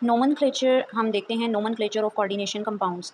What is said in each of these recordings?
Nomenclature हम देखते हैं, nomenclature of coordination compounds.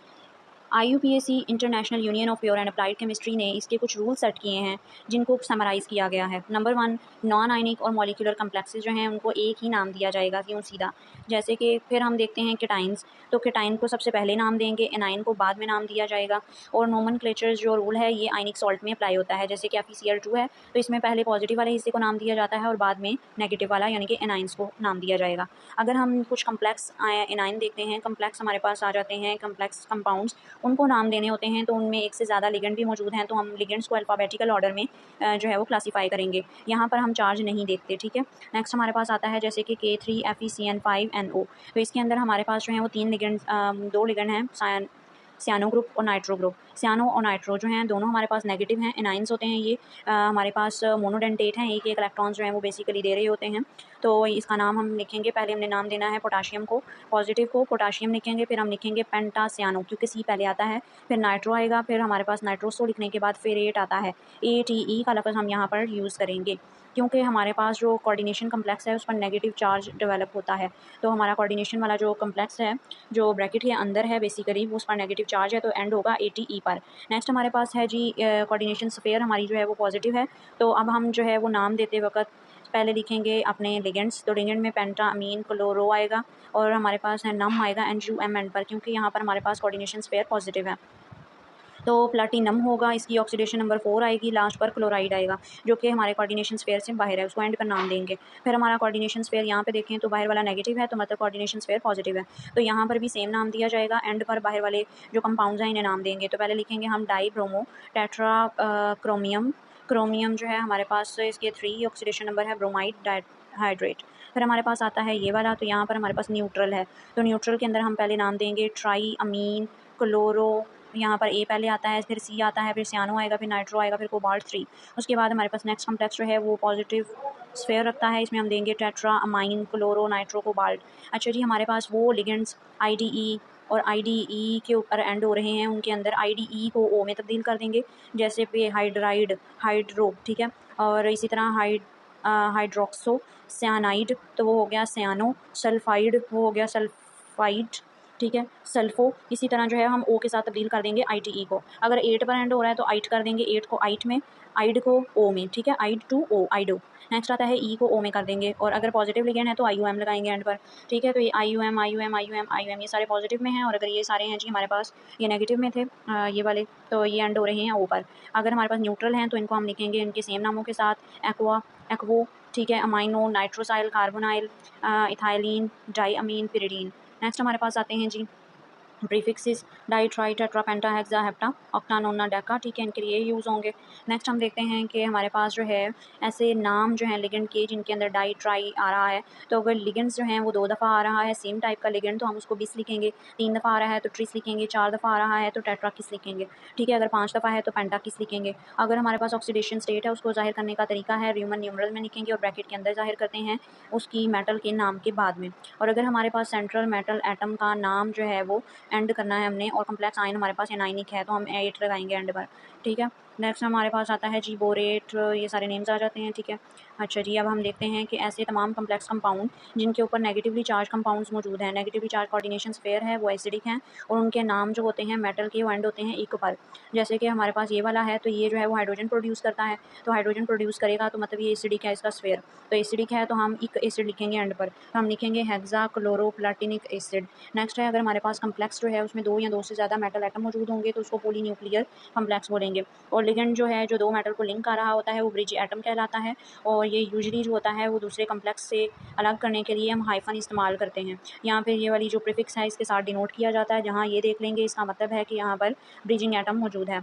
IUPAC international union of pure and applied chemistry ने इसके कुछ रूल सेट किए हैं जिनको समराइज़ किया गया है। नंबर 1, नॉन आयनिक और मॉलिक्यूलर कम्प्लेक्सेस जो हैं उनको एक ही नाम दिया जाएगा, क्यों सीधा। जैसे कि फिर हम देखते हैं केटाइंस, तो केटाइन को सबसे पहले नाम देंगे, एनाइन को बाद में नाम दिया जाएगा। और नोमेनक्लेचर जो रूल है ये आयनिक सॉल्ट में अप्लाई होता है। जैसे कि FeCl2 है तो इसमें पहले पॉजिटिव वाले हिस्से को नाम दिया जाता है और बाद में नेगेटिव वाला यानी कि एनाइंस को नाम दिया जाएगा। अगर हम कुछ कम्प्लेक्स एनाइन देखते हैं, कम्प्लेक्स हमारे पास आ जाते हैं, कम्प्लेक्स कंपाउंड्स, उनको नाम देने होते हैं तो उनमें एक से ज़्यादा लिगेंड भी मौजूद हैं, तो हम लिगेंड्स को अल्फ़ाबेटिकल ऑर्डर में जो है वो क्लासीफाई करेंगे। यहाँ पर हम चार्ज नहीं देखते, ठीक है। नेक्स्ट हमारे पास आता है जैसे कि K3FeCN5NO, तो इसके अंदर हमारे पास जो है वो 3 लिगेंड 2 लिगेंड हैं, सियानो ग्रुप और नाइट्रो ग्रुप। सियानो और नाइट्रो जो हैं दोनों हमारे पास नेगेटिव हैं, एनाइंस होते हैं ये। हमारे पास मोनोडेंटेट हैं, एक इलेक्ट्रॉन्स जो हैं वो बेसिकली दे रहे होते हैं। तो इसका नाम हम लिखेंगे, पहले हमने नाम देना है पोटाशियम को, पॉजिटिव को पोटाशियम लिखेंगे, फिर हम लिखेंगे पेंटासियानो क्योंकि सी पहले आता है, फिर नाइट्रो आएगा, फिर हमारे पास नाइट्रोसो लिखने के बाद फिर 8 आता है। ATE का लफ्ज़ हम यहाँ पर यूज़ करेंगे क्योंकि हमारे पास जो कोऑर्डिनेशन कम्प्लेक्स है उस पर नेगेटिव चार्ज डेवलप होता है। तो हमारा कोऑर्डिनेशन वाला जो कम्प्लेक्स है, जो ब्रैकेट के अंदर है बेसिकली, वो उस पर नेगेटिव चार्ज है तो एंड होगा ATE पर। नेक्स्ट हमारे पास है जी कोऑर्डिनेशन स्फीयर, हमारी जो है वो पॉजिटिव है। तो अब हम जो है वो नाम देते वक्त पहले लिखेंगे अपने लिगेंड्स, तो लिगेंड में पेंटा अमीन क्लोरो आएगा और हमारे पास है नम आएगा NUM एंड पर, क्योंकि यहाँ पर हमारे पास कोऑर्डिनेशन स्फीयर पॉजिटिव है। तो प्लाटिनम होगा, इसकी ऑक्सीडेशन नंबर 4 आएगी, लास्ट पर क्लोराइड आएगा जो कि हमारे कोऑर्डिनेशन स्फीयर से बाहर है, उसको एंड पर नाम देंगे। फिर हमारा कोऑर्डिनेशन स्फीयर यहाँ पे देखें तो बाहर वाला नेगेटिव है, तो मतलब कोऑर्डिनेशन स्फीयर पॉजिटिव है, तो यहाँ पर भी सेम नाम दिया जाएगा। एंड पर बाहर वाले जो कंपाउंड्स हैं इन्हें नाम देंगे। तो पहले लिखेंगे हम die bromo tetra chromium. Chromium जो है हमारे पास इसके 3 ऑक्सीडेशन नंबर है, ब्रोमाइड हाइड्रेट। फिर हमारे पास आता है ये वाला, तो यहाँ पर हमारे पास न्यूट्रल है, तो न्यूट्रल के अंदर हम पहले नाम देंगे ट्राई अमीन क्लोरो, यहाँ पर A पहले आता है, फिर C आता है, फिर सियानो आएगा, फिर नाइट्रो आएगा, फिर कोबाल्ट 3। उसके बाद हमारे पास नेक्स्ट कम्प्लेक्स जो है वो पॉजिटिव स्फीयर रखता है, इसमें हम देंगे tetra amine chloro nitro cobalt. अच्छा जी, हमारे पास वो लिगेंड्स IDE और IDE के ऊपर एंड हो रहे हैं, उनके अंदर IDE को O में तब्दील कर देंगे, जैसे पे हाइड्राइड हाइड्रो, ठीक है। और इसी तरह हाइड्रोक्सो सियानाइड, तो वो हो गया सियानो। सल्फाइड वो हो गया सल्फाइड, ठीक है। सल्फो, इसी तरह जो है हम O के साथ तब्दील कर देंगे ITE को। अगर 8 पर एंड हो रहा है तो आइट कर देंगे, 8 को आइट में, आइड को O में, ठीक है। आइड टू O, आइडो। नेक्स्ट आता है E को O में कर देंगे, और अगर पॉजिटिव लिगेंड है तो IUM लगाएंगे एंड पर, ठीक है। तो ये IUM ये सारे पॉजिटिव में हैं, और अगर ये सारे हैं जी हमारे पास ये नेगेटिव में थे ये वाले, तो ये एंड हो रहे हैं O पर। अगर हमारे पास न्यूट्रल हैं तो इनको हम लिखेंगे इनके सेम नामों के साथ, एक्वा एक्वो, ठीक है। Amino nitrosyl carbonyl ethylene di amine pyridine. Next हमारे पास आते हैं जी prefixes, di tri tetra penta hexa hepta octa nona deca, ठीक है, इनके लिए यूज़ होंगे। नेक्स्ट हम देखते हैं कि हमारे पास जो है ऐसे नाम जो हैं लिगेंड के जिनके अंदर डाई ट्राई आ रहा है, तो अगर लिगेंड्स जो हैं वो 2 दफ़ा आ रहा है सेम टाइप का लिगेंड तो हम उसको बिस लिखेंगे, 3 दफ़ा आ रहा है तो ट्रिस लिखेंगे, 4 दफ़ा आ रहा है तो टेट्रा किस लिखेंगे, ठीक है। अगर 5 दफ़ा है तो पेंटा किस लिखेंगे। अगर हमारे पास ऑक्सीडेशन स्टेट है उसको जाहिर करने का तरीका है र्यूमन न्यूमरल में लिखेंगे और ब्रैकेट के अंदर जाहिर करते हैं उसकी मेटल के नाम के बाद में। और अगर हमारे पास सेंट्रल मेटल एटम का नाम जो है वो एंड करना है हमने, और कम्प्लेक्स आयन हमारे पास एनाइनिक है तो हम 8 लगाएंगे एंड पर, ठीक है। नेक्स्ट हमारे पास आता है जी बोरेट, ये सारे नेम्स आ जाते हैं, ठीक है। अच्छा जी, अब हम देखते हैं कि ऐसे तमाम कम्प्लेक्स कंपाउंड जिनके ऊपर नेगेटिवली चार्ज कंपाउंड्स मौजूद हैं, नेगेटिवली चार्ज कोऑर्डिनेशन स्फीयर है, वो एसिडिक हैं, और उनके नाम जो होते हैं मेटल के वो एंड होते हैं इक पर। जैसे कि हमारे पास ये वाला है, तो ये जो है वो हाइड्रोजन प्रोड्यूस करता है, तो हाइड्रोजन प्रोड्यूस करेगा तो मतलब ये एसिडिक है इसका स्फीयर, तो एसिडिक है तो हम इक एसिड लिखेंगे एंड पर, तो हम लिखेंगे हेक्सा क्लोरो प्लाटिनिक एसिड। नेक्स्ट है, अगर हमारे पास कम्प्लेक्स जो है उसमें 2 या 2 से ज़्यादा मेटल एटम मौजूद होंगे तो उसको पॉलीन्यूक्लियर कम्प्लेक्स बोलेंगे। और लिगेंड जो है जो 2 मेटल को लिंक कर रहा होता है वो ब्रिज एटम कहलाता है, और ये यूजुअली जो होता है वो दूसरे कम्प्लेक्स से अलग करने के लिए हम हाइफन इस्तेमाल करते हैं। यहाँ पे ये वाली जो प्रीफिक्स है इसके साथ डिनोट किया जाता है, जहाँ ये देख लेंगे इसका मतलब है कि यहाँ पर ब्रिजिंग एटम मौजूद है,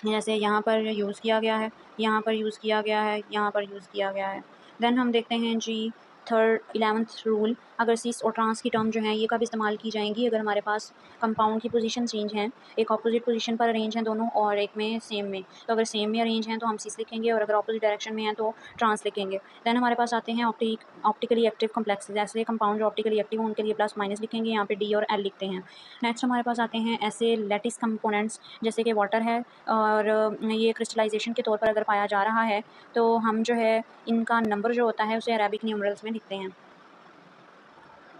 जैसे यहाँ पर यूज़ किया गया है, यहाँ पर यूज़ किया गया है, यहाँ पर यूज़ किया गया है। देन हम देखते हैं जी 11th रूल, अगर सिस और ट्रांस की टर्म जो हैं ये कब इस्तेमाल की जाएंगी, अगर हमारे पास कंपाउंड की पोजीशन चेंज हैं, एक अपोजिट पोजीशन पर अरेंज हैं दोनों और एक में सेम में, तो अगर सेम में अरेंज हैं तो हम सिस लिखेंगे, और अगर अपोजिट डायरेक्शन में हैं तो ट्रांस लिखेंगे। देन हमारे पास आते हैं ऑप्टिकली एक्टिव कम्प्लेक्सेस, ऐसे कंपाउंड जो ऑप्टिकली एक्टिव हैं उनके लिए प्लस माइनस लिखेंगे, यहाँ पे D और L लिखते हैं। नेक्स्ट हमारे पास आते हैं ऐसे लैटिस कंपोनेंट्स जैसे कि वाटर है, और ये क्रिस्टलाइजेशन के तौर पर अगर पाया जा रहा है तो हम जो है इनका नंबर जो होता है उसे अरेबिक न्यूमरल्स में लिखते हैं।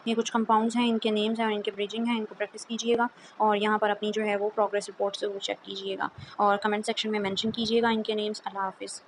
ये कुछ कंपाउंड्स हैं, इनके नेम्स हैं और इनके ब्रिजिंग हैं, इनको प्रैक्टिस कीजिएगा और यहाँ पर अपनी जो है वो प्रोग्रेस रिपोर्ट से वो चेक कीजिएगा और कमेंट सेक्शन में मेंशन कीजिएगा इनके नेम्स। अल्लाह हाफिज़।